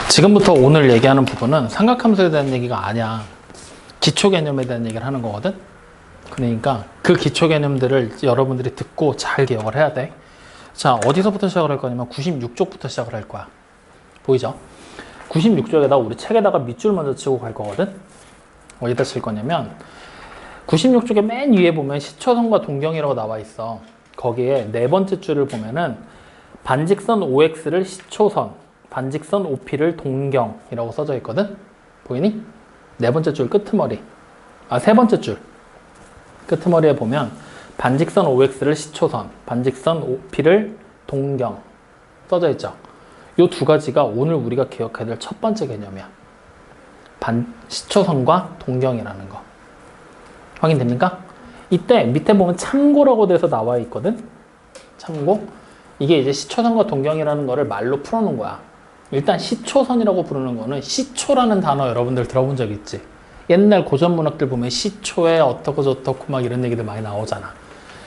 지금부터 오늘 얘기하는 부분은 삼각함수에 대한 얘기가 아니야. 기초 개념에 대한 얘기를 하는 거거든. 그러니까 그 기초 개념들을 여러분들이 듣고 잘 기억을 해야 돼. 자, 어디서부터 시작을 할 거냐면 96쪽부터 시작을 할 거야. 보이죠? 96쪽에다 우리 책에다가 밑줄 먼저 치고 갈 거거든. 어디다 칠 거냐면 96쪽에 맨 위에 보면 시초선과 동경이라고 나와 있어. 거기에 네 번째 줄을 보면은 반직선 OX를 시초선, 반직선 OP를 동경이라고 써져 있거든. 보이니? 네 번째 줄 끄트머리. 세 번째 줄 끄트머리에 보면 반직선 OX를 시초선, 반직선 OP를 동경 써져 있죠. 이 두 가지가 오늘 우리가 기억해야 될 첫 번째 개념이야. 시초선과 동경이라는 거. 확인됩니까? 이때 밑에 보면 참고라고 돼서 나와 있거든. 참고. 이게 이제 시초선과 동경이라는 거를 말로 풀어놓은 거야. 일단 시초선이라고 부르는 거는 시초라는 단어 여러분들 들어본 적 있지? 옛날 고전 문학들 보면 시초에 어떻고 저떻고 막 이런 얘기들 많이 나오잖아.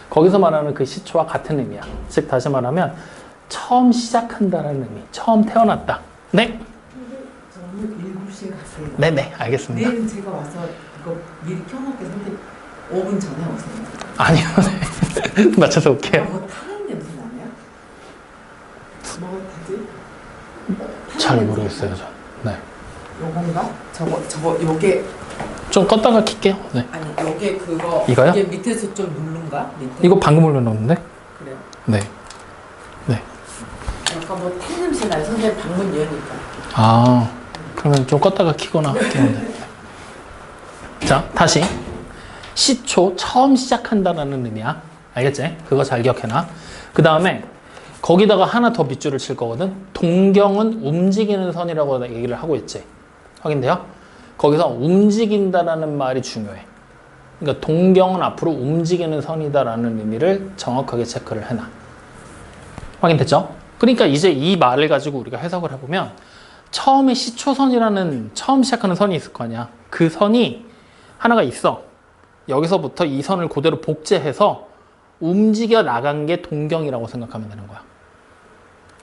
거기서 말하는 그 시초와 같은 의미야. 즉 다시 말하면 처음 시작한다는 의미. 처음 태어났다. 네? 저는 7시에 가세요. 네네, 알겠습니다. 내일은 제가 와서 이거 미리 켜놓게 선생님 5분 전에 오세요. 아니요. 네. 맞춰서 올게요. 뭐 타는 냄새 나냐? 뭐 타지? 잘 모르겠어요, 저. 네. 요건가? 저거 요게 좀 껐다가 킬게요. 네. 아니 요게 그거 이거요? 이게 밑에서 좀 누른가? 밑에? 이거 방금 올려놓는데? 그래요. 네. 네. 약간 뭐 탄 냄새 나요. 선생님 방문 여니까. 그러면 좀 껐다가 켜거나 할게요. 네. 자, 다시. 시초, 처음 시작한다는 의미야. 알겠지? 그거 잘 기억해놔. 그 다음에 거기다가 하나 더 밑줄을 칠 거거든. 동경은 움직이는 선이라고 얘기를 하고 있지. 확인돼요? 거기서 움직인다라는 말이 중요해. 그러니까 동경은 앞으로 움직이는 선이다라는 의미를 정확하게 체크를 해놔. 확인됐죠? 그러니까 이제 이 말을 가지고 우리가 해석을 해보면 처음에 시초선이라는 처음 시작하는 선이 있을 거 아니야. 그 선이 하나가 있어. 여기서부터 이 선을 그대로 복제해서 움직여 나간 게 동경이라고 생각하면 되는 거야.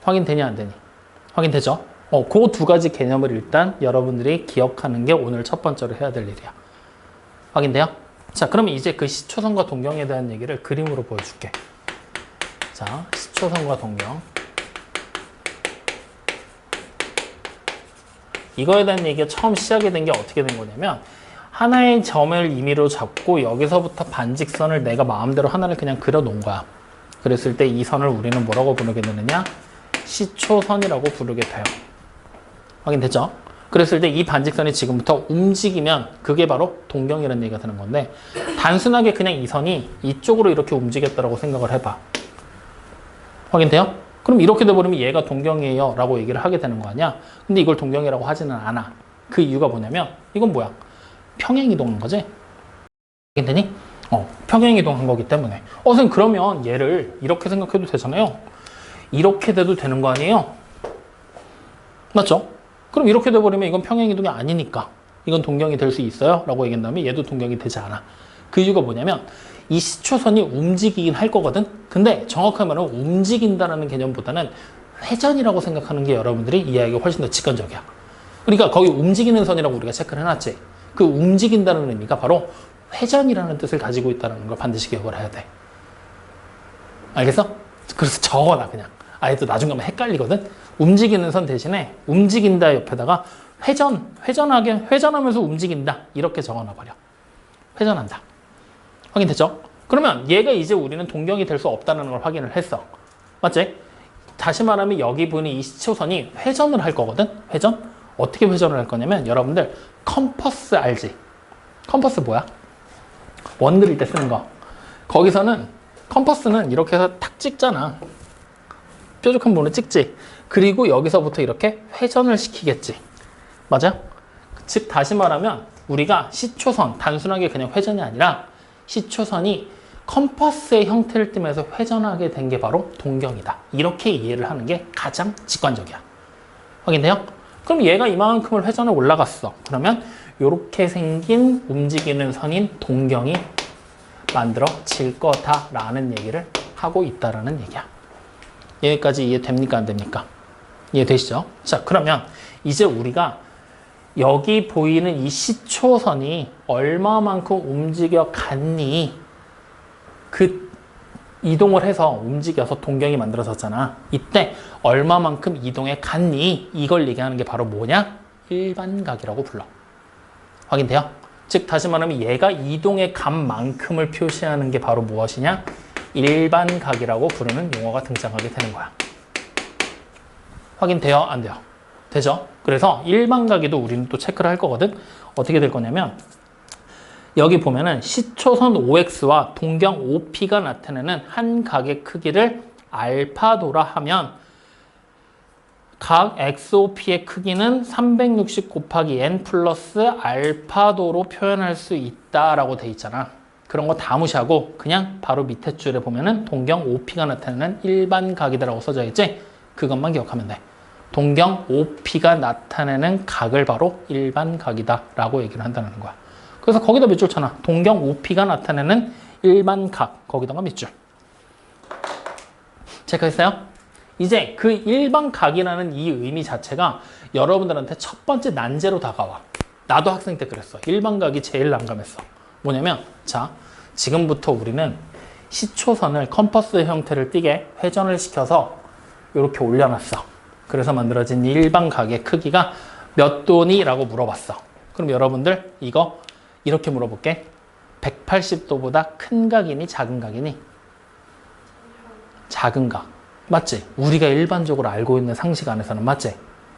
확인되냐 안 되니? 확인되죠? 그 두 가지 개념을 일단 여러분들이 기억하는 게 오늘 첫 번째로 해야 될 일이야. 확인돼요? 자, 그러면 이제 그 시초선과 동경에 대한 얘기를 그림으로 보여줄게. 자, 시초선과 동경. 이거에 대한 얘기가 처음 시작이 된 게 어떻게 된 거냐면 하나의 점을 임의로 잡고 여기서부터 반직선을 내가 마음대로 하나를 그냥 그려 놓은 거야. 그랬을 때 이 선을 우리는 뭐라고 부르게 되느냐? 시초선이라고 부르게 돼요. 확인됐죠? 그랬을 때 이 반직선이 지금부터 움직이면 그게 바로 동경이라는 얘기가 되는 건데 단순하게 그냥 이 선이 이쪽으로 이렇게 움직였다고 생각을 해봐. 확인돼요? 그럼 이렇게 돼버리면 얘가 동경이에요 라고 얘기를 하게 되는 거 아니야? 근데 이걸 동경이라고 하지는 않아. 그 이유가 뭐냐면 이건 뭐야? 평행이동한 거지? 확인되니? 평행이동한 거기 때문에 선생님 그러면 얘를 이렇게 생각해도 되잖아요. 이렇게 돼도 되는 거 아니에요? 맞죠? 그럼 이렇게 돼버리면 이건 평행이동이 아니니까 이건 동경이 될 수 있어요? 라고 얘기한다면 얘도 동경이 되지 않아. 그 이유가 뭐냐면 이 시초선이 움직이긴 할 거거든? 근데 정확하게 말하면 움직인다는 개념보다는 회전이라고 생각하는 게 여러분들이 이해하기가 훨씬 더 직관적이야. 그러니까 거기 움직이는 선이라고 우리가 체크를 해놨지. 그 움직인다는 의미가 바로 회전이라는 뜻을 가지고 있다는 걸 반드시 기억을 해야 돼. 알겠어? 그래서 적어놔 그냥. 아예 또 나중 가면 헷갈리거든. 움직이는 선 대신에 움직인다 옆에다가 회전하면서 움직인다 이렇게 적어놔버려. 회전한다. 확인됐죠? 그러면 얘가 이제 우리는 동경이 될 수 없다는 걸 확인을 했어. 맞지? 다시 말하면 여기 보이는 이 시초선이 회전을 할 거거든. 회전? 어떻게 회전을 할 거냐면 여러분들 컴퍼스 알지? 컴퍼스 뭐야? 원 그릴 때 쓰는 거. 거기서는 컴퍼스는 이렇게 해서 탁 찍잖아. 뾰족한 부분을 찍지. 그리고 여기서부터 이렇게 회전을 시키겠지. 맞아? 즉 다시 말하면 우리가 시초선, 단순하게 그냥 회전이 아니라 시초선이 컴퍼스의 형태를 띠면서 회전하게 된 게 바로 동경이다. 이렇게 이해를 하는 게 가장 직관적이야. 확인돼요? 그럼 얘가 이만큼을 회전을 올라갔어. 그러면 이렇게 생긴 움직이는 선인 동경이 만들어질 거다라는 얘기를 하고 있다라는 얘기야. 여기까지 이해됩니까? 안 됩니까? 이해되시죠? 자, 그러면 이제 우리가 여기 보이는 이 시초선이 얼마만큼 움직여 갔니? 그 이동을 해서 움직여서 동경이 만들어졌잖아. 이때 얼마만큼 이동해 갔니? 이걸 얘기하는 게 바로 뭐냐? 일반각이라고 불러. 확인돼요? 즉 다시 말하면 얘가 이동해 간 만큼을 표시하는 게 바로 무엇이냐? 일반각이라고 부르는 용어가 등장하게 되는 거야. 확인돼요? 안 돼요? 되죠? 그래서 일반각에도 우리는 또 체크를 할 거거든. 어떻게 될 거냐면 여기 보면은 시초선 OX와 동경 OP가 나타내는 한 각의 크기를 알파도라 하면 각 XOP의 크기는 360 곱하기 N 플러스 알파도로 표현할 수 있다라고 돼 있잖아. 그런 거 다 무시하고 그냥 바로 밑에 줄에 보면은 동경 OP가 나타내는 일반각이다라고 써져 있지? 그것만 기억하면 돼. 동경 OP가 나타내는 각을 바로 일반각이다라고 얘기를 한다는 거야. 그래서 거기다 몇 줄 쳐놔. 동경 OP가 나타내는 일반각. 거기다가 몇 줄. 체크했어요? 이제 그 일반각이라는 이 의미 자체가 여러분들한테 첫 번째 난제로 다가와. 나도 학생 때 그랬어. 일반각이 제일 난감했어. 뭐냐면 자, 지금부터 우리는 시초선을 컴퍼스 형태를 띠게 회전을 시켜서 이렇게 올려놨어. 그래서 만들어진 일반각의 크기가 몇 도니? 라고 물어봤어. 그럼 여러분들 이거 이렇게 물어볼게. 180도보다 큰 각이니 작은 각이니? 작은 각. 맞지? 우리가 일반적으로 알고 있는 상식 안에서는 맞지?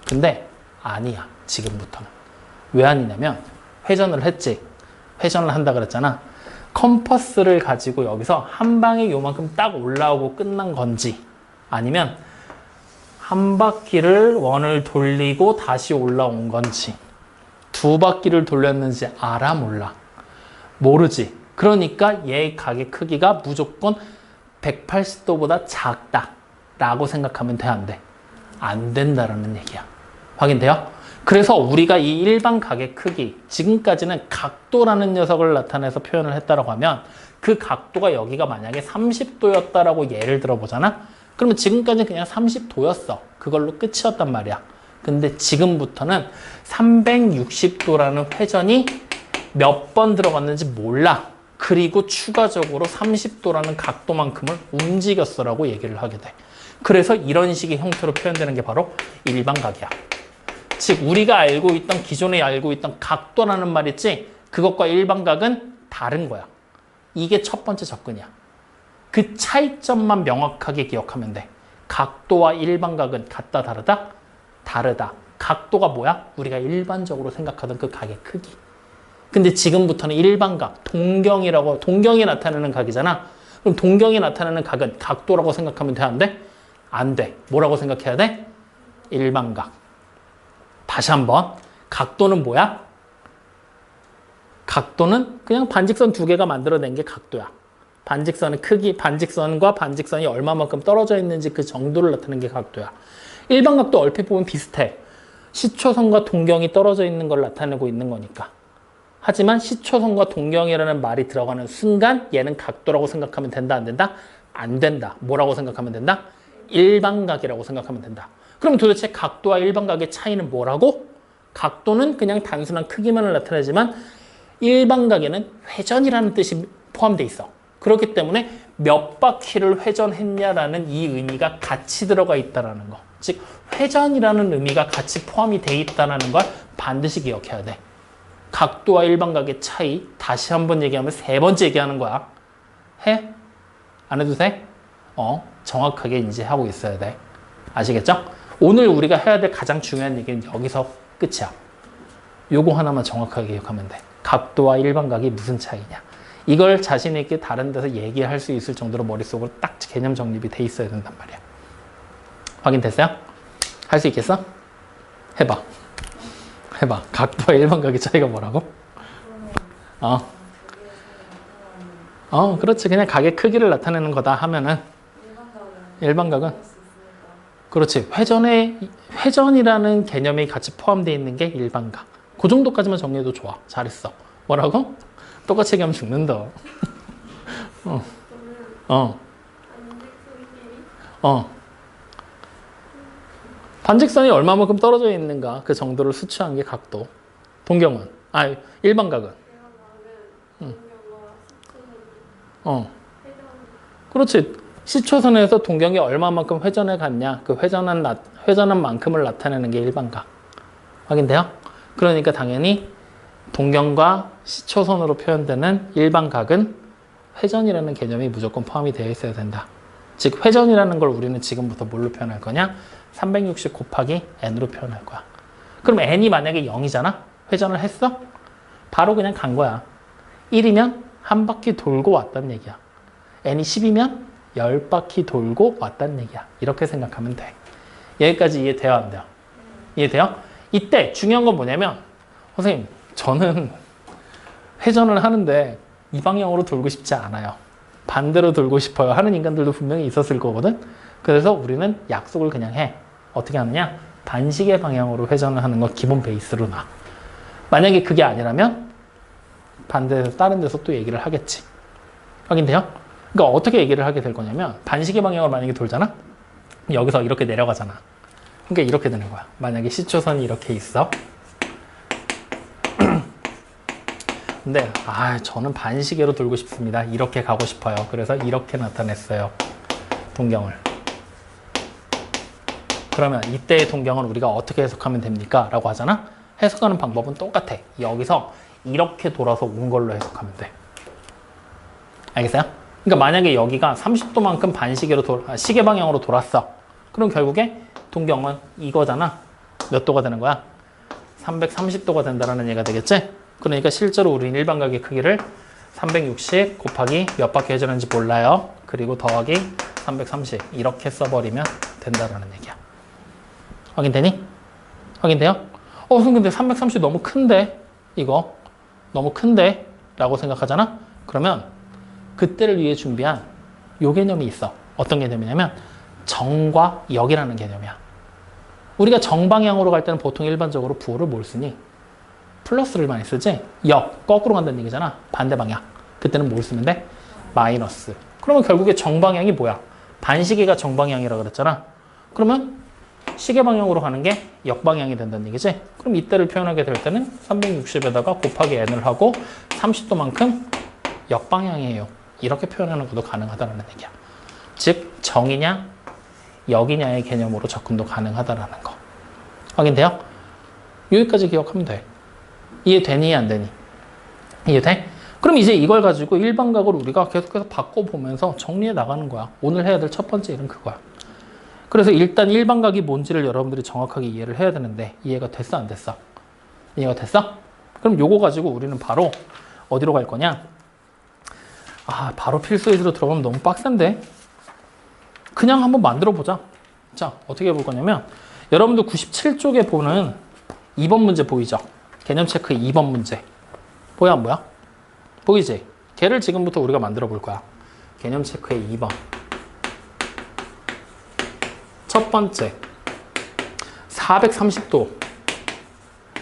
근데 아니야. 지금부터는. 왜 아니냐면 회전을 했지. 회전을 한다 그랬잖아. 컴퍼스를 가지고 여기서 한 방에 요만큼 딱 올라오고 끝난 건지 아니면 한 바퀴를 원을 돌리고 다시 올라온 건지 두 바퀴를 돌렸는지 알아 몰라? 모르지. 그러니까 얘 각의 크기가 무조건 180도보다 작다라고 생각하면 돼, 안 돼? 안 된다라는 얘기야. 확인돼요? 그래서 우리가 이 일반 각의 크기, 지금까지는 각도라는 녀석을 나타내서 표현을 했다라고 하면 그 각도가 여기가 만약에 30도였다라고 예를 들어보잖아? 그러면 지금까지는 그냥 30도였어. 그걸로 끝이었단 말이야. 근데 지금부터는 360도라는 회전이 몇 번 들어갔는지 몰라. 그리고 추가적으로 30도라는 각도만큼을 움직였어라고 얘기를 하게 돼. 그래서 이런 식의 형태로 표현되는 게 바로 일반각이야. 즉 우리가 알고 있던 기존에 알고 있던 각도라는 말 있지? 그것과 일반각은 다른 거야. 이게 첫 번째 접근이야. 그 차이점만 명확하게 기억하면 돼. 각도와 일반각은 같다 다르다? 다르다. 각도가 뭐야? 우리가 일반적으로 생각하던 그 각의 크기. 근데 지금부터는 일반각, 동경이 나타내는 각이잖아. 그럼 동경이 나타내는 각은 각도라고 생각하면 돼, 안 돼? 안 돼. 뭐라고 생각해야 돼? 일반각. 다시 한번. 각도는 뭐야? 각도는 그냥 반직선 두 개가 만들어낸 게 각도야. 반직선의 크기, 반직선과 반직선이 얼마만큼 떨어져 있는지 그 정도를 나타내는 게 각도야. 일반각도 얼핏 보면 비슷해. 시초선과 동경이 떨어져 있는 걸 나타내고 있는 거니까. 하지만 시초선과 동경이라는 말이 들어가는 순간 얘는 각도라고 생각하면 된다, 안 된다? 안 된다. 뭐라고 생각하면 된다? 일반각이라고 생각하면 된다. 그럼 도대체 각도와 일반각의 차이는 뭐라고? 각도는 그냥 단순한 크기만을 나타내지만 일반각에는 회전이라는 뜻이 포함되어 있어. 그렇기 때문에 몇 바퀴를 회전했냐라는 이 의미가 같이 들어가 있다는 거. 즉 회전이라는 의미가 같이 포함이 돼 있다는 걸 반드시 기억해야 돼. 각도와 일반각의 차이 다시 한번 얘기하면 세 번째 얘기하는 거야. 해? 안 해도 돼? 정확하게 인지하고 있어야 돼. 아시겠죠? 오늘 우리가 해야 될 가장 중요한 얘기는 여기서 끝이야. 요거 하나만 정확하게 기억하면 돼. 각도와 일반각이 무슨 차이냐. 이걸 자신 있게 다른 데서 얘기할 수 있을 정도로 머릿속으로 딱 개념 정립이 돼 있어야 된단 말이야. 확인됐어요? 할 수 있겠어? 해봐. 해봐. 각도와 일반각의 차이가 뭐라고? 그렇지. 그냥 각의 크기를 나타내는 거다 하면은 일반각은 그렇지. 회전이라는 개념이 같이 포함되어 있는 게 일반각. 그 정도까지만 정리해도 좋아. 잘했어. 뭐라고? 똑같이 얘기하면 죽는다. 반직선이 얼마만큼 떨어져 있는가 그 정도를 수치한 게 각도. 동경은 일반각은. 응. 그렇지. 시초선에서 동경이 얼마만큼 회전해 갔냐 그 회전한 만큼을 나타내는 게 일반각. 확인돼요? 그러니까 당연히 동경과 시초선으로 표현되는 일반각은 회전이라는 개념이 무조건 포함이 되어 있어야 된다. 즉 회전이라는 걸 우리는 지금부터 뭘로 표현할 거냐? 360 곱하기 n으로 표현할 거야. 그럼 n이 만약에 0이잖아? 회전을 했어? 바로 그냥 간 거야. 1이면 한 바퀴 돌고 왔다는 얘기야. n이 10이면 10바퀴 돌고 왔다는 얘기야. 이렇게 생각하면 돼. 여기까지 이해돼요? 안 돼요? 이해돼요? 이때 중요한 건 뭐냐면 선생님 저는 회전을 하는데 이 방향으로 돌고 싶지 않아요. 반대로 돌고 싶어요 하는 인간들도 분명히 있었을 거거든. 그래서 우리는 약속을 그냥 해. 어떻게 하느냐? 반시계 방향으로 회전을 하는 거 기본 베이스로 놔. 만약에 그게 아니라면 반대에서 다른 데서 또 얘기를 하겠지. 확인돼요? 그러니까 어떻게 얘기를 하게 될 거냐면 반시계 방향으로 만약에 돌잖아? 여기서 이렇게 내려가잖아. 그러니까 이렇게 되는 거야. 만약에 시초선이 이렇게 있어. 근데 저는 반시계로 돌고 싶습니다. 이렇게 가고 싶어요. 그래서 이렇게 나타냈어요. 동경을. 그러면 이때의 동경은 우리가 어떻게 해석하면 됩니까? 라고 하잖아? 해석하는 방법은 똑같아. 여기서 이렇게 돌아서 온 걸로 해석하면 돼. 알겠어요? 그러니까 만약에 여기가 30도만큼 반시계로 시계 방향으로 돌았어. 그럼 결국에 동경은 이거잖아. 몇 도가 되는 거야? 330도가 된다는 얘기가 되겠지? 그러니까 실제로 우리는 일반각의 크기를 360 곱하기 몇 바퀴 회전하는지 몰라요. 그리고 더하기 330 이렇게 써버리면 된다라는 얘기야. 확인되니? 확인돼요? 선생님 근데 330 너무 큰데? 이거 너무 큰데? 라고 생각하잖아? 그러면 그때를 위해 준비한 요 개념이 있어. 어떤 개념이냐면 정과 역이라는 개념이야. 우리가 정방향으로 갈 때는 보통 일반적으로 부호를 뭘 쓰니? 플러스를 많이 쓰지? 역, 거꾸로 간다는 얘기잖아. 반대 방향. 그때는 뭘 쓰면 돼? 마이너스. 그러면 결국에 정방향이 뭐야? 반시계가 정방향이라고 그랬잖아. 그러면 시계 방향으로 가는 게 역방향이 된다는 얘기지? 그럼 이때를 표현하게 될 때는 360에다가 곱하기 n을 하고 30도만큼 역방향이에요. 이렇게 표현하는 것도 가능하다는 얘기야. 즉 정이냐 역이냐의 개념으로 접근도 가능하다는 거. 확인돼요? 여기까지 기억하면 돼. 이해되니 안 되니? 이해돼? 그럼 이제 이걸 가지고 일반각을 우리가 계속해서 바꿔보면서 정리해 나가는 거야. 오늘 해야 될 첫 번째 일은 그거야. 그래서 일단 일반각이 뭔지를 여러분들이 정확하게 이해를 해야 되는데 이해가 됐어 안 됐어? 이해가 됐어? 그럼 요거 가지고 우리는 바로 어디로 갈 거냐? 바로 필수예제로 들어가면 너무 빡센데? 그냥 한번 만들어 보자. 자, 어떻게 해볼 거냐면 여러분들 97쪽에 보는 2번 문제 보이죠? 개념 체크 2번 문제. 보여 안 보여? 보이지? 걔를 지금부터 우리가 만들어 볼 거야. 개념 체크의 2번. 첫 번째. 430도.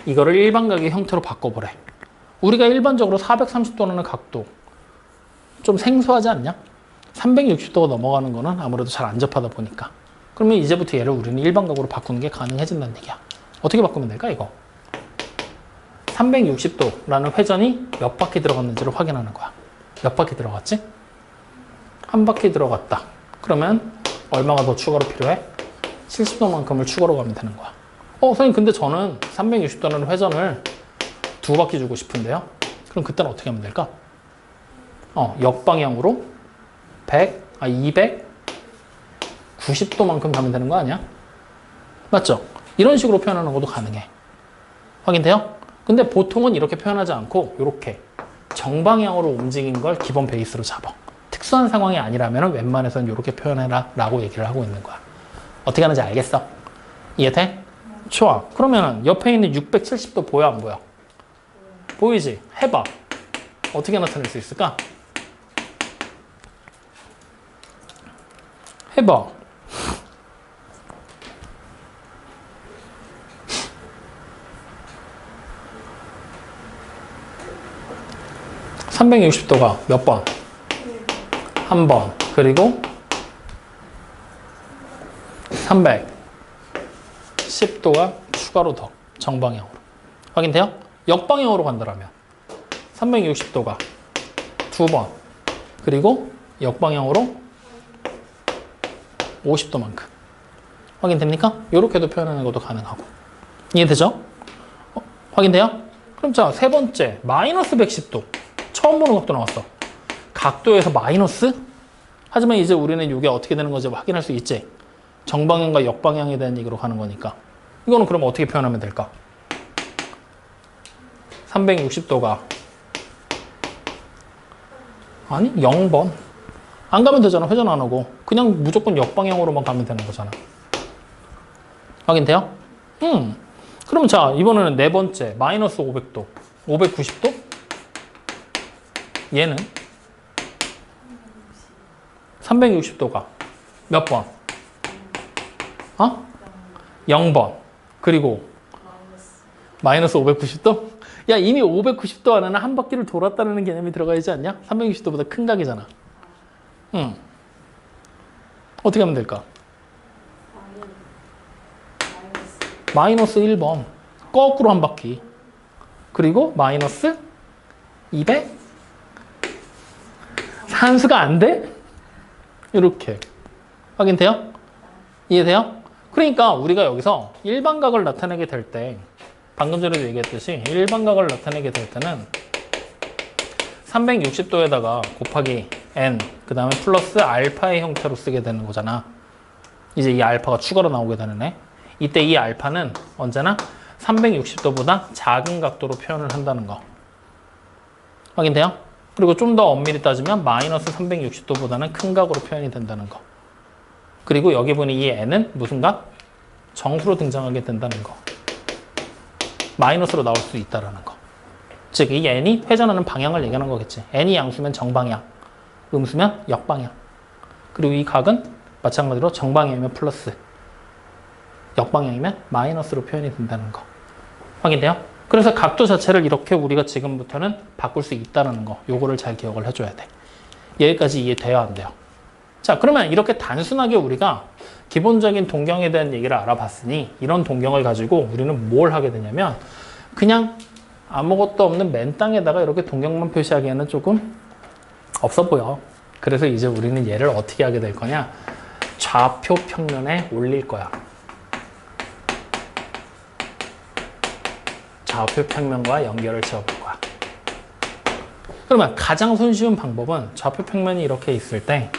이거를 일반각의 형태로 바꿔보래. 우리가 일반적으로 430도라는 각도. 좀 생소하지 않냐? 360도가 넘어가는 거는 아무래도 잘 안 접하다 보니까. 그러면 이제부터 얘를 우리는 일반각으로 바꾸는 게 가능해진다는 얘기야. 어떻게 바꾸면 될까, 이거? 360도라는 회전이 몇 바퀴 들어갔는지를 확인하는 거야. 몇 바퀴 들어갔지? 한 바퀴 들어갔다. 그러면 얼마가 더 추가로 필요해? 70도만큼을 추가로 가면 되는 거야. 선생님 근데 저는 360도라는 회전을 2바퀴 주고 싶은데요. 그럼 그때는 어떻게 하면 될까? 역방향으로 290도만큼 가면 되는 거 아니야? 맞죠? 이런 식으로 표현하는 것도 가능해. 확인돼요? 근데 보통은 이렇게 표현하지 않고 이렇게 정방향으로 움직인 걸 기본 베이스로 잡아. 특수한 상황이 아니라면 웬만해서는 이렇게 표현해라 라고 얘기를 하고 있는 거야. 어떻게 하는지 알겠어? 이해돼? 좋아. 그러면 옆에 있는 670도 보여 안 보여? 보이지? 해봐. 어떻게 나타낼 수 있을까? 해봐. (360도가) 몇 번? 한 번. 그리고 300. 10도가 추가로 더 정방향으로. 확인돼요? 역방향으로 간다라면 360도가 2번, 그리고 역방향으로 50도만큼. 확인됩니까? 이렇게도 표현하는 것도 가능하고. 이해되죠? 확인돼요? 그럼 자, 세 번째, 마이너스 110도. 처음 보는 각도 나왔어. 각도에서 마이너스? 하지만 이제 우리는 이게 어떻게 되는 건지 확인할 수 있지. 정방향과 역방향에 대한 얘기로 가는 거니까. 이거는 그럼 어떻게 표현하면 될까? 360도가 아니 0번 안 가면 되잖아. 회전 안 하고 그냥 무조건 역방향으로만 가면 되는 거잖아. 확인돼요? 그럼 자, 이번에는 네 번째 마이너스 500도 590도 얘는 360도가 몇 번? 0번. 그리고 마이너스 590도? 야, 이미 590도 안에는 한 바퀴를 돌았다는 개념이 들어가 있지 않냐? 360도보다 큰 각이잖아. 어떻게 하면 될까? 마이너스 1번. 거꾸로 한 바퀴. 그리고 마이너스 200? 산수가 안 돼? 이렇게. 확인돼요? 이해돼요? 그러니까 우리가 여기서 일반각을 나타내게 될 때, 방금 전에도 얘기했듯이 일반각을 나타내게 될 때는 360도에다가 곱하기 n, 그 다음에 플러스 알파의 형태로 쓰게 되는 거잖아. 이제 이 알파가 추가로 나오게 되는 애. 이때 이 알파는 언제나 360도보다 작은 각도로 표현을 한다는 거. 확인돼요? 그리고 좀 더 엄밀히 따지면 마이너스 360도보다는 큰 각으로 표현이 된다는 거. 그리고 여기 보니 이 n은 무슨 각? 정수로 등장하게 된다는 거. 마이너스로 나올 수 있다는 거. 즉, 이 n이 회전하는 방향을 얘기하는 거겠지. n이 양수면 정방향, 음수면 역방향. 그리고 이 각은 마찬가지로 정방향이면 플러스, 역방향이면 마이너스로 표현이 된다는 거. 확인돼요? 그래서 각도 자체를 이렇게 우리가 지금부터는 바꿀 수 있다는 거. 요거를 잘 기억을 해줘야 돼. 여기까지 이해돼요? 안 돼요? 자, 그러면 이렇게 단순하게 우리가 기본적인 동경에 대한 얘기를 알아봤으니 이런 동경을 가지고 우리는 뭘 하게 되냐면 그냥 아무것도 없는 맨 땅에다가 이렇게 동경만 표시하기에는 조금 없어 보여. 그래서 이제 우리는 얘를 어떻게 하게 될 거냐? 좌표 평면에 올릴 거야. 좌표 평면과 연결을 지어볼 거야. 그러면 가장 손쉬운 방법은 좌표 평면이 이렇게 있을 때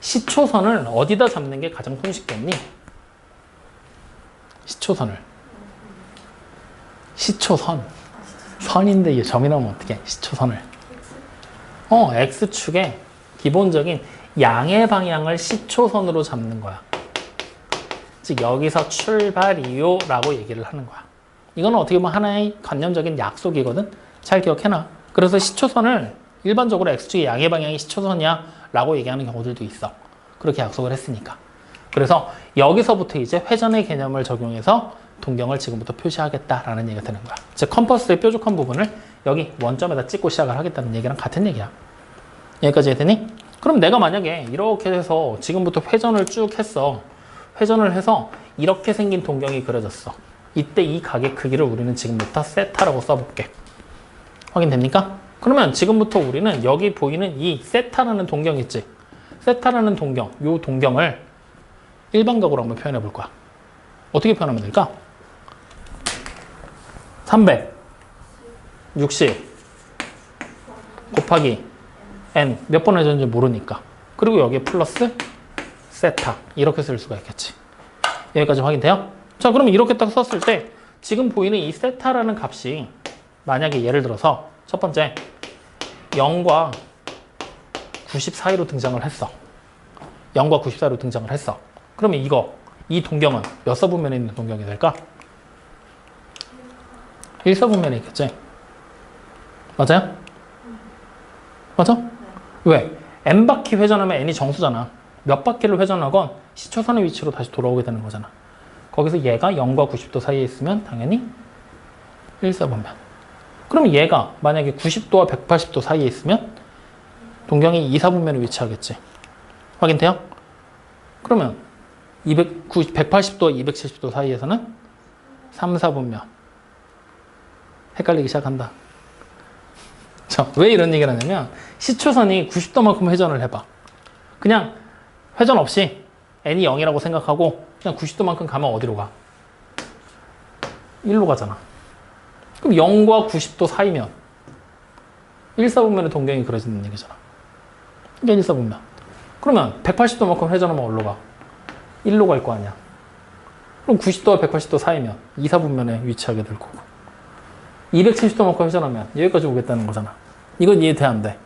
시초선을 어디다 잡는 게 가장 손쉽겠니? 시초선을. 시초선. 선인데 이게 점이 나오면 어떡해? 시초선을. X축에 기본적인 양의 방향을 시초선으로 잡는 거야. 즉 여기서 출발이요 라고 얘기를 하는 거야. 이건 어떻게 보면 하나의 관념적인 약속이거든. 잘 기억해놔. 그래서 시초선을 일반적으로 X축의 양의 방향이 시초선이야 라고 얘기하는 경우들도 있어. 그렇게 약속을 했으니까. 그래서 여기서부터 이제 회전의 개념을 적용해서 동경을 지금부터 표시하겠다라는 얘기가 되는 거야. 즉 컴퍼스의 뾰족한 부분을 여기 원점에다 찍고 시작을 하겠다는 얘기랑 같은 얘기야. 여기까지 해되니? 그럼 내가 만약에 이렇게 해서 지금부터 회전을 쭉 했어. 회전을 해서 이렇게 생긴 동경이 그려졌어. 이때 이 각의 크기를 우리는 지금부터 세타라고 써볼게. 확인됩니까? 그러면 지금부터 우리는 여기 보이는 이 세타라는 동경 있지? 세타라는 동경, 이 동경을 일반각으로 한번 표현해 볼 거야. 어떻게 표현하면 될까? 360 곱하기 n 몇 번 해줬는지 모르니까. 그리고 여기에 플러스 세타 이렇게 쓸 수가 있겠지. 여기까지 확인돼요? 자, 그러면 이렇게 딱 썼을 때 지금 보이는 이 세타라는 값이 만약에 예를 들어서 첫 번째 0과 90 사이로 등장을 했어. 0과 90 사이로 등장을 했어. 그러면 이 동경은 몇 서분면에 있는 동경이 될까? 1서분면에 있겠지? 맞아요? 맞아? 왜? n바퀴 회전하면 n이 정수잖아. 몇 바퀴를 회전하건 시초선의 위치로 다시 돌아오게 되는 거잖아. 거기서 얘가 0과 90도 사이에 있으면 당연히 1서분면. 그럼 얘가 만약에 90도와 180도 사이에 있으면 동경이 2사분면에 위치하겠지. 확인돼요? 그러면 180도와 270도 사이에서는 3, 4분면. 헷갈리기 시작한다. 자, 왜 이런 얘기를 하냐면 시초선이 90도만큼 회전을 해봐. 그냥 회전 없이 n이 0이라고 생각하고 그냥 90도만큼 가면 어디로 가? 1로 가잖아. 그럼 0과 90도 사이면 1, 4분면의 동경이 그려지는 얘기잖아. 이게 1, 4분면. 그러면 180도만큼 회전하면 어디로 가? 1로 갈 거 아니야. 그럼 90도와 180도 사이면 2, 4분면에 위치하게 될 거고 270도만큼 회전하면 여기까지 오겠다는 거잖아. 이건 이해돼 안 돼?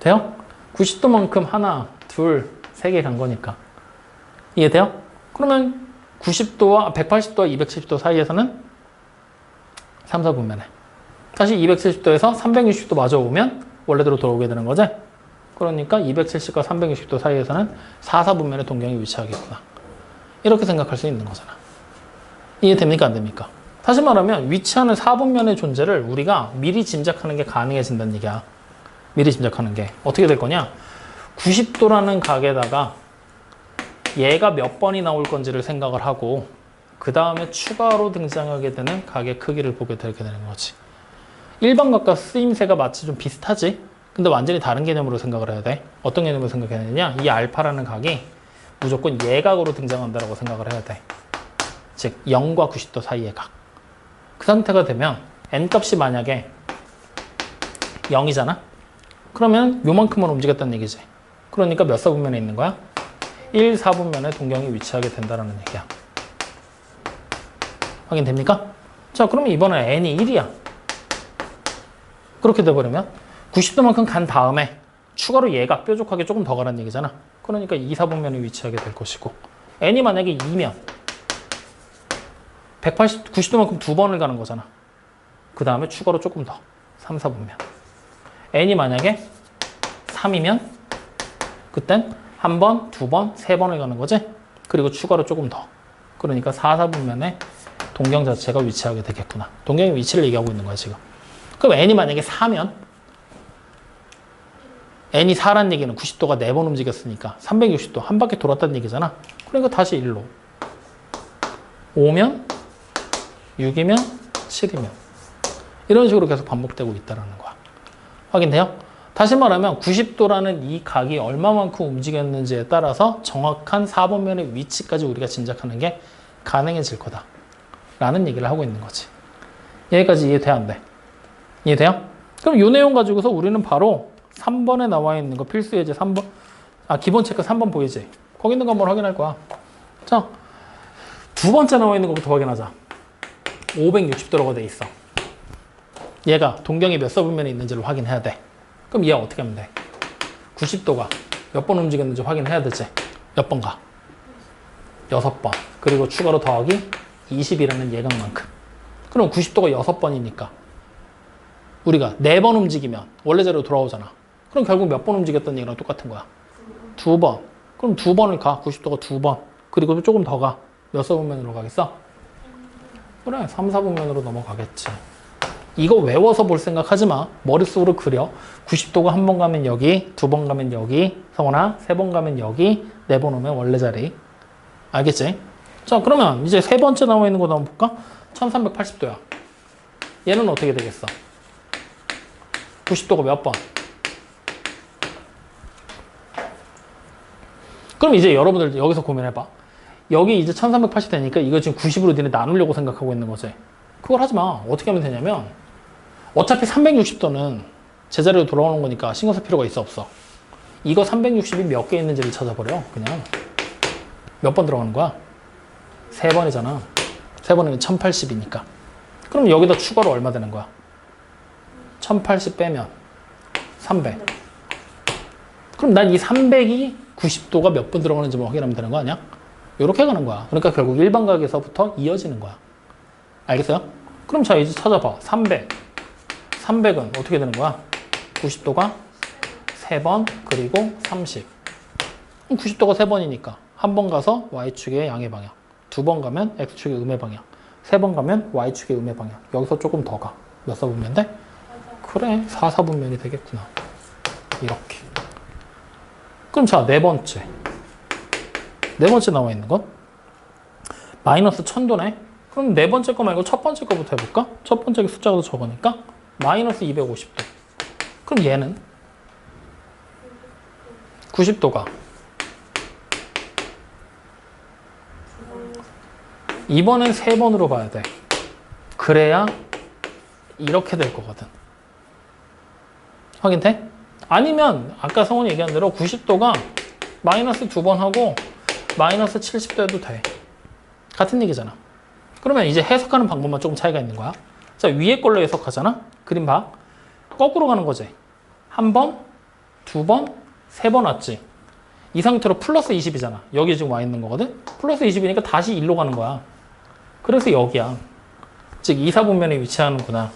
돼요? 90도만큼 하나, 둘, 세 개 간 거니까. 이해돼요? 그러면 90도와 180도와 270도 사이에서는 3, 4분면에 다시 270도에서 360도 마저 오면 원래대로 돌아오게 되는 거지? 그러니까 270과 360도 사이에서는 4, 4분면의 동경이 위치하겠구나. 이렇게 생각할 수 있는 거잖아. 이해됩니까? 안 됩니까? 다시 말하면 위치하는 4분면의 존재를 우리가 미리 짐작하는 게 가능해진다는 얘기야. 미리 짐작하는 게. 어떻게 될 거냐? 90도라는 각에다가 얘가 몇 번이 나올 건지를 생각을 하고 그 다음에 추가로 등장하게 되는 각의 크기를 보게 되게 되는 거지. 일반각과 쓰임새가 마치 좀 비슷하지? 근데 완전히 다른 개념으로 생각을 해야 돼. 어떤 개념으로 생각해야 되느냐? 이 알파라는 각이 무조건 예각으로 등장한다고 생각을 해야 돼. 즉 0과 90도 사이의 각. 그 상태가 되면 n값이 만약에 0이잖아? 그러면 요만큼만 움직였다는 얘기지. 그러니까 몇 사분면에 있는 거야? 1, 4분면에 동경이 위치하게 된다는 얘기야. 확인됩니까? 자, 그러면 이번엔 n이 1이야. 그렇게 돼버리면 90도만큼 간 다음에 추가로 얘가 뾰족하게 조금 더 가라는 얘기잖아. 그러니까 2, 4분면에 위치하게 될 것이고 n이 만약에 2면 90도만큼 두 번을 가는 거잖아. 그 다음에 추가로 조금 더 3, 4분면. n이 만약에 3이면 그땐 한 번, 두 번, 세 번을 가는 거지. 그리고 추가로 조금 더. 그러니까 4, 4분면에 동경 자체가 위치하게 되겠구나. 동경의 위치를 얘기하고 있는 거야 지금. 그럼 n이 만약에 4면 n이 4란 얘기는 90도가 4번 움직였으니까 360도 한 바퀴 돌았다는 얘기잖아. 그러니까 다시 1로 5면 6이면 7이면 이런 식으로 계속 반복되고 있다는 거야. 확인돼요? 다시 말하면 90도라는 이 각이 얼마만큼 움직였는지에 따라서 정확한 4분면의 위치까지 우리가 짐작하는 게 가능해질 거다 라는 얘기를 하고 있는 거지. 여기까지 이해돼 안 돼? 이해돼요? 그럼 이 내용 가지고서 우리는 바로 3번에 나와 있는 거 필수 예제 3번 기본 체크 3번 보이지? 거기 있는 거 한번 확인할 거야. 자, 두 번째 나와 있는 것부터 확인하자. 560도라고 돼 있어. 얘가 동경이 몇 사분면에 있는지를 확인해야 돼. 그럼 얘 어떻게 하면 돼? 90도가 몇 번 움직였는지 확인해야 되지. 몇 번 가? 6번. 그리고 추가로 더하기 20이라는 예각만큼. 그럼 90도가 6번이니까 우리가 4번 움직이면 원래 자리로 돌아오잖아. 그럼 결국 몇 번 움직였던 얘기랑 똑같은 거야. 2번. 그럼 2번을 가. 90도가 2번. 그리고 조금 더 가. 몇 사분면으로 가겠어? 그래, 3, 4분면으로 넘어가겠지. 이거 외워서 볼 생각하지 마. 머릿속으로 그려. 90도가 한 번 가면 여기, 두 번 가면 여기, 성원아, 세 번 가면 여기, 4번 오면 원래 자리. 알겠지? 자, 그러면 이제 세 번째 나와 있는 거 한번 볼까? 1380도야. 얘는 어떻게 되겠어? 90도가 몇 번? 그럼 이제 여러분들 여기서 고민해봐. 여기 이제 1380 되니까 이거 지금 90으로 니네 나누려고 생각하고 있는 거지. 그걸 하지 마. 어떻게 하면 되냐면 어차피 360도는 제자리로 돌아오는 거니까 신경 쓸 필요가 있어 없어? 이거 360이 몇 개 있는지를 찾아버려. 그냥 몇 번 들어가는 거야? 3번이잖아. 3번이면 1080이니까. 그럼 여기다 추가로 얼마 되는 거야? 1080 빼면 300. 그럼 난 이 300이 90도가 몇 번 들어가는지만 확인하면 되는 거 아니야? 이렇게 가는 거야. 그러니까 결국 일반각에서부터 이어지는 거야. 알겠어요? 그럼 자, 이제 찾아봐. 300. 300은 어떻게 되는 거야? 90도가 3번, 그리고 30. 90도가 3번이니까 한 번 가서 Y축의 양의 방향, 두 번 가면 X축의 음의 방향, 세 번 가면 Y축의 음의 방향. 여기서 조금 더 가. 몇 사분면 돼? 그래, 4, 4분면이 되겠구나. 이렇게. 그럼 자, 네 번째. 네 번째 나와 있는 건 마이너스 1000도네. 그럼 네 번째 거 말고 첫 번째 거부터 해볼까? 첫 번째 숫자가 더 적으니까 마이너스 250도. 그럼 얘는 90도가 이번엔 세 번으로 봐야 돼. 그래야 이렇게 될 거거든. 확인돼? 아니면 아까 성훈이 얘기한 대로 90도가 마이너스 두 번 하고 마이너스 70도 해도 돼. 같은 얘기잖아. 그러면 이제 해석하는 방법만 조금 차이가 있는 거야. 자, 위에 걸로 해석하잖아. 그림 봐. 거꾸로 가는 거지. 한 번, 두 번, 세 번 왔지. 이 상태로 플러스 20이잖아. 여기 지금 와 있는 거거든. 플러스 20이니까 다시 1로 가는 거야. 그래서 여기야. 즉 이사분면에 위치하는구나.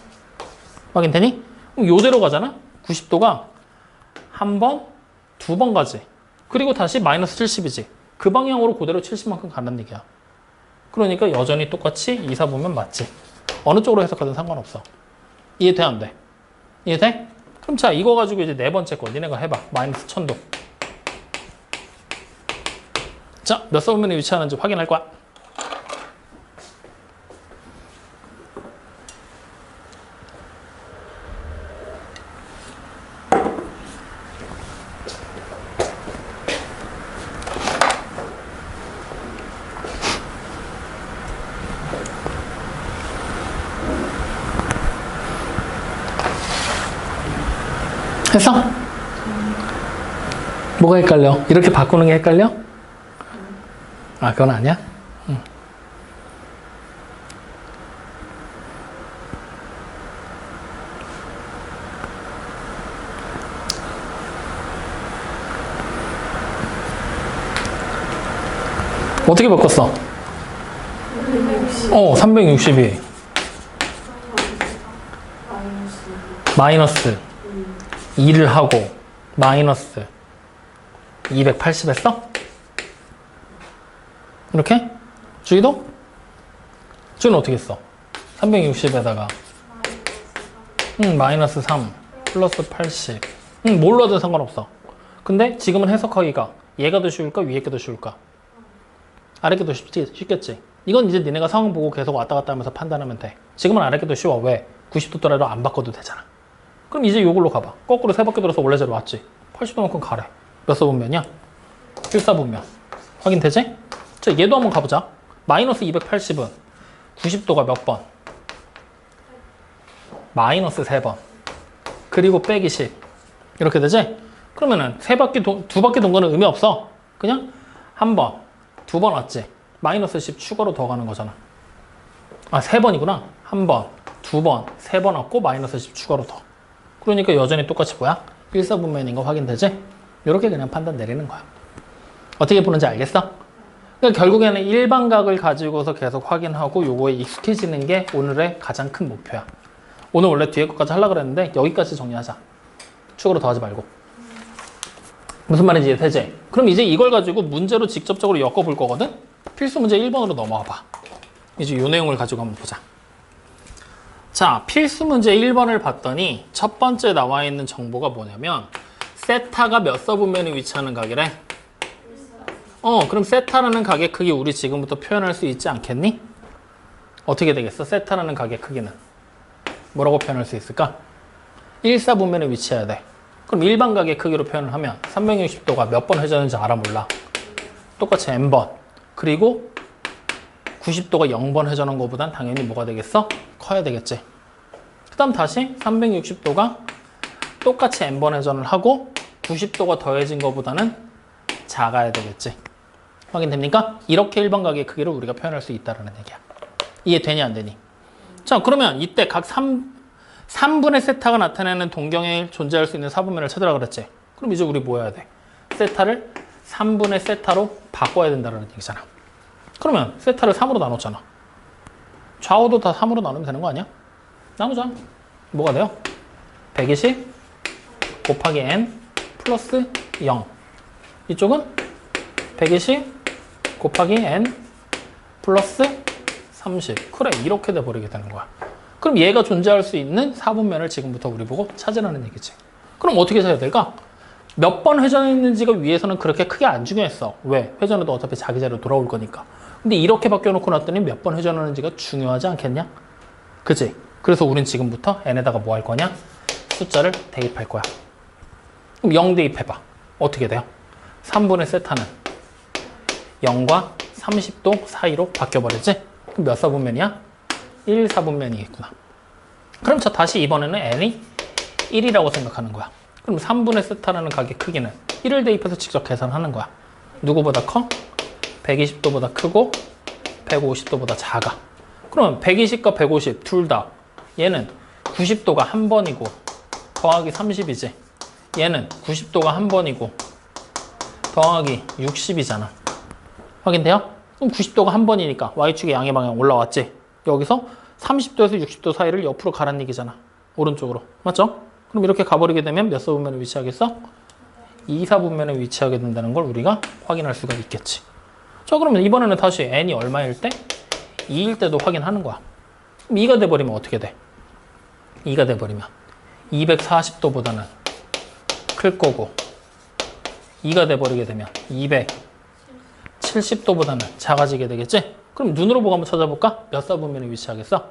확인되니? 그럼 요대로 가잖아. 90도가 한 번, 두 번 가지. 그리고 다시 마이너스 70이지. 그 방향으로 그대로 70만큼 가는 얘기야. 그러니까 여전히 똑같이 이사분면 맞지. 어느 쪽으로 해석하든 상관없어. 이해돼 안 돼? 이해돼? 그럼 자 이거 가지고 이제 네 번째 거 니네가 해봐. 마이너스 1000도. 자, 몇 사분면에 위치하는지 확인할 거야. 했어? 뭐가 헷갈려? 이렇게 바꾸는 게 헷갈려? 아, 그건 아니야? 응. 어떻게 바꿨어? 362. 마이너스 2를 하고 마이너스 280 했어? 이렇게? 주희도? 주희는 어떻게 했어? 360에다가 마이너스 3 플러스 80 뭘로 하든 상관없어. 근데 지금은 해석하기가 얘가 더 쉬울까 위에 게 더 쉬울까? 아래 게 더 쉽겠지. 이건 이제 니네가 상황 보고 계속 왔다 갔다 하면서 판단하면 돼. 지금은 아래 게 더 쉬워. 왜? 90도 또래로 안 바꿔도 되잖아. 그럼 이제 이걸로 가봐. 거꾸로 세 바퀴 돌아서 원래 자리로 왔지. 80도만큼 가래. 몇 사분면이야? 1사분면. 확인되지? 자, 얘도 한번 가보자. 마이너스 280은 90도가 몇 번? 마이너스 3번. 그리고 빼기 10. 이렇게 되지? 그러면은 두 바퀴 돈 거는 의미 없어. 그냥 한 번, 두 번 왔지. 마이너스 10 추가로 더 가는 거잖아. 아, 세 번이구나. 한 번, 두 번, 세 번 왔고 마이너스 10 추가로 더. 그러니까 여전히 똑같이 뭐야? 1사분면인 거 확인되지? 이렇게 그냥 판단 내리는 거야. 어떻게 보는지 알겠어? 그러니까 결국에는 일반각을 가지고서 계속 확인하고 요거에 익숙해지는 게 오늘의 가장 큰 목표야. 오늘 원래 뒤에 것까지 하려고 그랬는데 여기까지 정리하자. 추가로 더 하지 말고. 무슨 말인지 이해되지? 그럼 이제 이걸 가지고 문제로 직접적으로 엮어볼 거거든? 필수 문제 1번으로 넘어와 봐. 이제 요 내용을 가지고 한번 보자. 자, 필수 문제 1번을 봤더니 첫 번째 나와 있는 정보가 뭐냐면 세타가 몇 서분면에 위치하는 각이래? 그럼 세타라는 각의 크기 우리 지금부터 표현할 수 있지 않겠니? 어떻게 되겠어? 세타라는 각의 크기는 뭐라고 표현할 수 있을까? 1사분면에 위치해야 돼. 그럼 일반 각의 크기로 표현을 하면 360도가 몇 번 회전하는지 알아 몰라? 똑같이 n번. 그리고 90도가 0번 회전한 것보단 당연히 뭐가 되겠어? 커야 되겠지. 그 다음 다시 360도가 똑같이 n번 회전을 하고 90도가 더해진 것보다는 작아야 되겠지. 확인됩니까? 이렇게 일반각의 크기를 우리가 표현할 수 있다는 얘기야. 이해되니 안 되니? 자, 그러면 이때 각 3분의 세타가 나타내는 동경에 존재할 수 있는 사분면을 찾으라 그랬지. 그럼 이제 우리 뭐 해야 돼? 세타를 3분의 세타로 바꿔야 된다는 얘기잖아. 그러면 세타를 3으로 나눴잖아. 좌우도 다 3으로 나누면 되는 거 아니야? 나누자. 뭐가 돼요? 120 곱하기 n 플러스 0. 이쪽은 120 곱하기 n 플러스 30. 그래, 이렇게 돼버리게 되는 거야. 그럼 얘가 존재할 수 있는 사분면을 지금부터 우리 보고 찾으라는 얘기지. 그럼 어떻게 찾아야 될까? 몇 번 회전했는지가 위에서는 그렇게 크게 안 중요했어. 왜? 회전해도 어차피 자기 자리로 돌아올 거니까. 근데 이렇게 바뀌어놓고 놨더니 몇 번 회전하는지가 중요하지 않겠냐? 그치? 그래서 우린 지금부터 n에다가 뭐 할 거냐? 숫자를 대입할 거야. 그럼 0 대입해봐. 어떻게 돼요? 3분의 세타는 0과 30도 사이로 바뀌어버리지? 그럼 몇 사분면이야? 1 사분면이겠구나. 그럼 저 다시 이번에는 n이 1이라고 생각하는 거야. 그럼 3분의 세타라는 각의 크기는 1을 대입해서 직접 계산하는 거야. 누구보다 커? 120도보다 크고 150도보다 작아. 그러면 120과 150 둘 다 얘는 90도가 한 번이고 더하기 30이지. 얘는 90도가 한 번이고 더하기 60이잖아. 확인돼요? 그럼 90도가 한 번이니까 Y축의 양의 방향 올라왔지. 여기서 30도에서 60도 사이를 옆으로 가라는 얘기잖아. 오른쪽으로. 맞죠? 그럼 이렇게 가버리게 되면 몇 사분면에 위치하겠어? 2 사분면에 위치하게 된다는 걸 우리가 확인할 수가 있겠지. 자, 그러면 이번에는 다시 n이 얼마일 때? 2일 때도 확인하는 거야. 그럼 2가 돼버리면 어떻게 돼? 2가 돼버리면 240도보다는 클 거고 2가 돼버리게 되면 270도보다는 작아지게 되겠지? 그럼 눈으로 보고 한번 찾아볼까? 몇 사분면에 위치하겠어?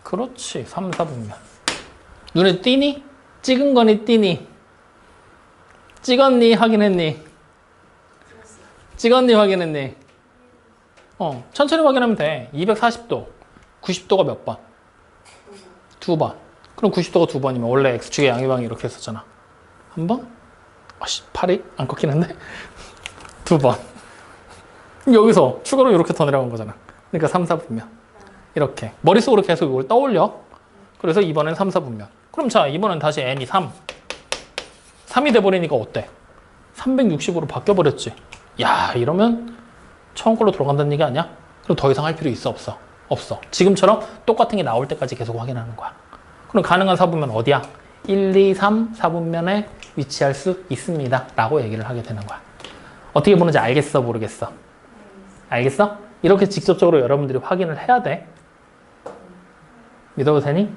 그렇지, 3, 4분면. 눈에 띄니? 찍은 거니 띄니? 찍었니? 확인했니? 찍었니? 확인했니? 천천히 확인하면 돼. 240도. 90도가 몇 번? 2번. 그럼 90도가 2번이면 원래 X축의 양의 방이 이렇게 했었잖아. 한 번? 아씨, 팔이 안 꺾이는데? 2번. 여기서 추가로 이렇게 더 내려간 거잖아. 그러니까 3, 4분면. 이렇게. 머릿속으로 계속 이걸 떠올려. 그래서 이번엔 3, 4분면. 그럼 자, 이번엔 다시 n이 3. 3이 돼버리니까 어때? 360으로 바뀌어버렸지. 야, 이러면 처음 걸로 돌아간다는 얘기 아니야? 그럼 더 이상 할 필요 있어? 없어? 없어. 지금처럼 똑같은 게 나올 때까지 계속 확인하는 거야. 그럼 가능한 사분면 어디야? 1, 2, 3 사분면에 위치할 수 있습니다. 라고 얘기를 하게 되는 거야. 어떻게 보는지 알겠어? 모르겠어? 알겠어? 이렇게 직접적으로 여러분들이 확인을 해야 돼. 믿어도 되니?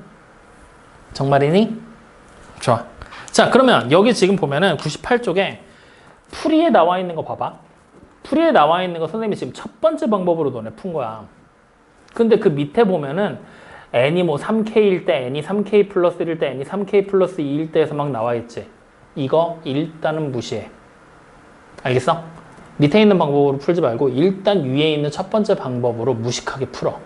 정말이니? 좋아. 자, 그러면 여기 지금 보면은 98쪽에 풀이에 나와 있는 거 봐봐. 풀이에 나와 있는 거 선생님이 지금 첫 번째 방법으로 너네 푼 거야. 근데 그 밑에 보면은 n이 뭐 3k일 때, n이 3k 플러스 1일 때, n이 3k 플러스 2일 때에서 막 나와 있지. 이거 일단은 무시해. 알겠어? 밑에 있는 방법으로 풀지 말고 일단 위에 있는 첫 번째 방법으로 무식하게 풀어.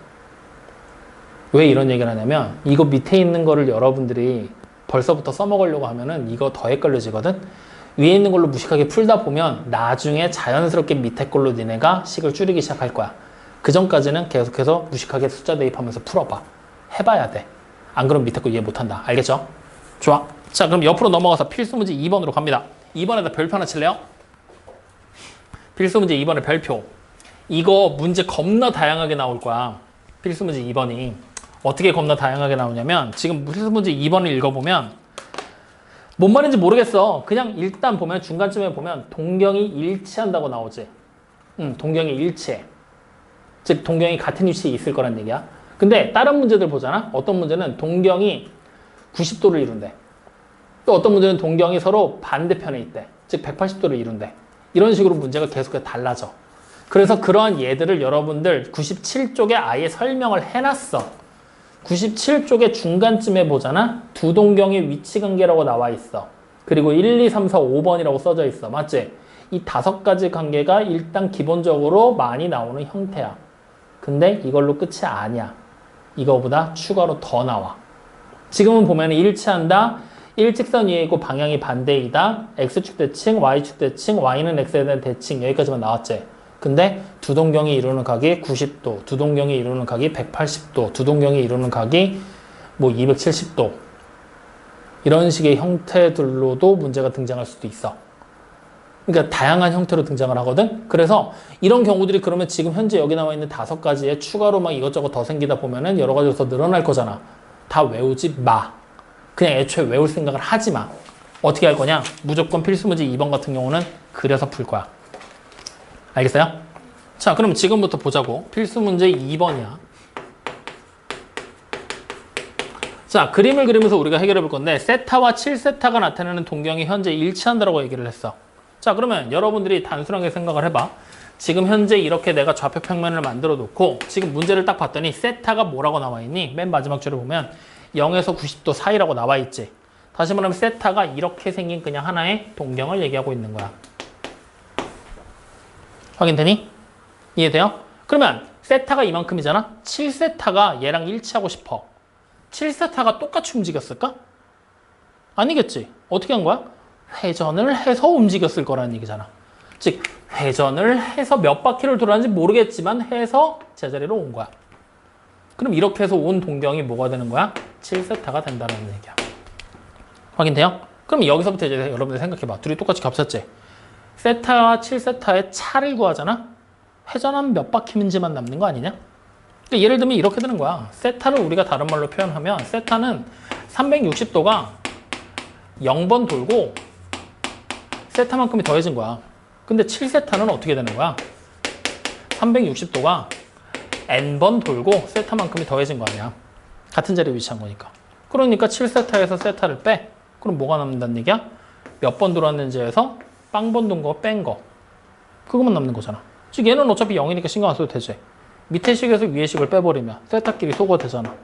왜 이런 얘기를 하냐면 이거 밑에 있는 거를 여러분들이 벌써부터 써먹으려고 하면은 이거 더 헷갈려지거든. 위에 있는 걸로 무식하게 풀다 보면 나중에 자연스럽게 밑에 걸로 니네가 식을 줄이기 시작할 거야. 그 전까지는 계속해서 무식하게 숫자 대입하면서 풀어봐. 해봐야 돼. 안 그러면 밑에 거 이해 못한다. 알겠죠? 좋아. 자, 그럼 옆으로 넘어가서 필수 문제 2번으로 갑니다. 2번에다 별표 하나 칠래요? 필수 문제 2번에 별표. 이거 문제 겁나 다양하게 나올 거야. 필수 문제 2번이. 어떻게 겁나 다양하게 나오냐면 지금 필수 문제 2번을 읽어보면 뭔 말인지 모르겠어. 그냥 일단 보면 중간쯤에 보면 동경이 일치한다고 나오지. 동경이 일치해. 즉 동경이 같은 위치에 있을 거란 얘기야. 근데 다른 문제들 보잖아. 어떤 문제는 동경이 90도를 이룬대. 또 어떤 문제는 동경이 서로 반대편에 있대. 즉 180도를 이룬대. 이런 식으로 문제가 계속해서 달라져. 그래서 그러한 예들을 여러분들 97쪽에 아예 설명을 해놨어. 97쪽의 중간쯤에 보잖아. 두 동경의 위치 관계라고 나와 있어. 그리고 1, 2, 3, 4, 5번이라고 써져 있어. 맞지? 이 5가지 관계가 일단 기본적으로 많이 나오는 형태야. 근데 이걸로 끝이 아니야. 이거보다 추가로 더 나와. 지금은 보면 일치한다. 일직선 위에 있고 방향이 반대이다. X축 대칭, Y축 대칭, Y는 X에 대한 대칭. 여기까지만 나왔지. 근데 두 동경이 이루는 각이 90도, 두 동경이 이루는 각이 180도, 두 동경이 이루는 각이 뭐 270도. 이런 식의 형태들로도 문제가 등장할 수도 있어. 그러니까 다양한 형태로 등장을 하거든. 그래서 이런 경우들이 그러면 지금 현재 여기 나와 있는 5가지에 추가로 막 이것저것 더 생기다 보면은 여러 가지로 더 늘어날 거잖아. 다 외우지 마. 그냥 애초에 외울 생각을 하지 마. 어떻게 할 거냐? 무조건 필수 문제 2번 같은 경우는 그려서 풀 거야. 알겠어요? 자, 그럼 지금부터 보자고. 필수 문제 2번이야. 자, 그림을 그리면서 우리가 해결해 볼 건데 세타와 7세타가 나타내는 동경이 현재 일치한다라고 얘기를 했어. 자, 그러면 여러분들이 단순하게 생각을 해봐. 지금 현재 이렇게 내가 좌표 평면을 만들어 놓고 지금 문제를 딱 봤더니 세타가 뭐라고 나와 있니? 맨 마지막 줄을 보면 0에서 90도 사이라고 나와 있지. 다시 말하면 세타가 이렇게 생긴 그냥 하나의 동경을 얘기하고 있는 거야. 확인되니? 이해돼요? 그러면 세타가 이만큼이잖아? 7세타가 얘랑 일치하고 싶어. 7세타가 똑같이 움직였을까? 아니겠지. 어떻게 한 거야? 회전을 해서 움직였을 거라는 얘기잖아. 즉 회전을 해서 몇 바퀴를 돌았는지 모르겠지만 해서 제자리로 온 거야. 그럼 이렇게 해서 온 동경이 뭐가 되는 거야? 7세타가 된다는 얘기야. 확인돼요? 그럼 여기서부터 이제 여러분들 생각해봐. 둘이 똑같이 겹쳤지? 세타와 7세타의 차를 구하잖아? 회전한 몇 바퀴인지만 남는 거 아니냐? 그러니까 예를 들면 이렇게 되는 거야. 세타를 우리가 다른 말로 표현하면 세타는 360도가 0번 돌고 세타만큼이 더해진 거야. 근데 7세타는 어떻게 되는 거야? 360도가 n번 돌고 세타만큼이 더해진 거 아니야. 같은 자리에 위치한 거니까. 그러니까 7세타에서 세타를 빼. 그럼 뭐가 남는다는 얘기야? 몇 번 돌았는지에서 빵번 돈 거 뺀 거. 그것만 남는 거잖아. 즉 얘는 어차피 0이니까 신경 안 써도 되지. 밑에 식에서 위에 식을 빼버리면 세타끼리 소거가 되잖아.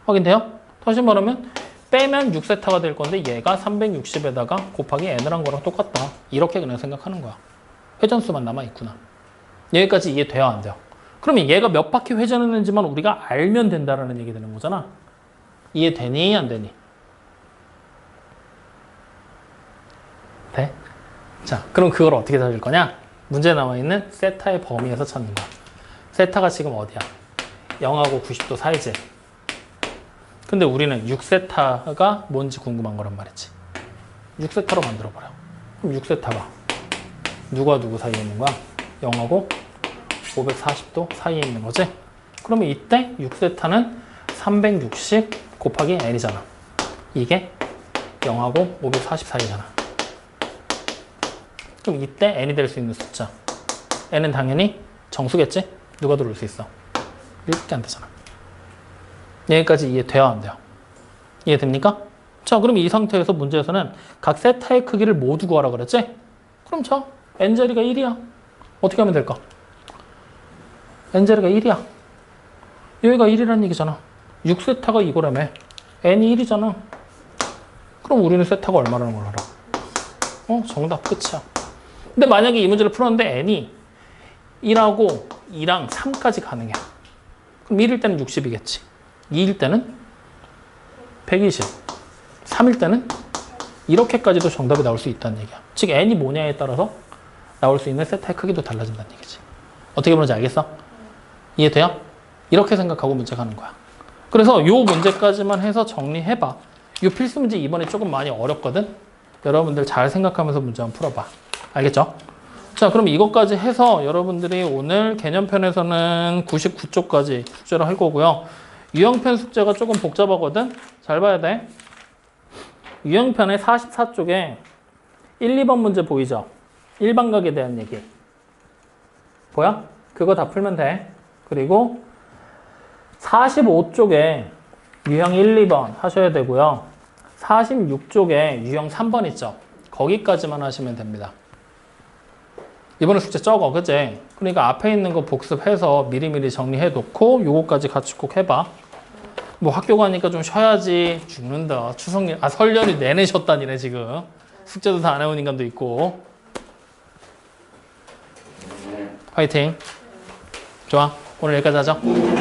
확인돼요? 다시 말하면 빼면 6세타가 될 건데 얘가 360에다가 곱하기 n을 한 거랑 똑같다. 이렇게 그냥 생각하는 거야. 회전수만 남아있구나. 여기까지 이해돼요? 안 돼요? 그러면 얘가 몇 바퀴 회전했는지만 우리가 알면 된다라는 얘기 되는 거잖아. 이해되니? 안 되니? 돼? 자, 그럼 그걸 어떻게 찾을 거냐? 문제에 나와있는 세타의 범위에서 찾는 거야. 세타가 지금 어디야? 0하고 90도 사이지. 근데 우리는 6세타가 뭔지 궁금한 거란 말이지. 6세타로 만들어버려. 그럼 6세타가 누가 누구 사이에 있는 거야? 0하고 540도 사이에 있는 거지? 그러면 이때 6세타는 360 곱하기 n이잖아. 이게 0하고 540 사이잖아. 그럼 이때 n이 될 수 있는 숫자. n은 당연히 정수겠지? 누가 들어올 수 있어? 1밖에 안 되잖아. 여기까지 이해돼요? 안 돼요? 이해됩니까? 자, 그럼 이 상태에서 문제에서는 각 세타의 크기를 모두 구하라 그랬지? 그럼 자, n자리가 1이야. 어떻게 하면 될까? n자리가 1이야. 여기가 1이라는 얘기잖아. 6세타가 이거라며. n이 1이잖아. 그럼 우리는 세타가 얼마라는 걸 알아. 정답 끝이야. 근데 만약에 이 문제를 풀었는데 n이 1하고 2랑 3까지 가능해. 그럼 1일 때는 60이겠지. 2일 때는 120. 3일 때는 이렇게까지도 정답이 나올 수 있다는 얘기야. 즉 n이 뭐냐에 따라서 나올 수 있는 세타의 크기도 달라진다는 얘기지. 어떻게 보는지 알겠어? 이해돼요? 이렇게 생각하고 문제 가는 거야. 그래서 요 문제까지만 해서 정리해봐. 요 필수 문제 이번에 조금 많이 어렵거든? 여러분들 잘 생각하면서 문제 한번 풀어봐. 알겠죠? 자, 그럼 이것까지 해서 여러분들이 오늘 개념편에서는 99쪽까지 숙제를 할 거고요. 유형편 숙제가 조금 복잡하거든? 잘 봐야 돼. 유형편의 44쪽에 1, 2번 문제 보이죠? 일반각에 대한 얘기. 보여? 그거 다 풀면 돼. 그리고 45쪽에 유형 1, 2번 하셔야 되고요. 46쪽에 유형 3번 있죠? 거기까지만 하시면 됩니다. 이번에 숙제 적어, 그치? 그러니까 앞에 있는 거 복습해서 미리미리 정리해 놓고 요거까지 같이 꼭 해봐. 뭐 학교 가니까 좀 쉬어야지. 죽는다. 설 연휴 내내 쉬었다니네 지금. 숙제도 다 안 해온 인간도 있고. 화이팅. 좋아, 오늘 여기까지 하자.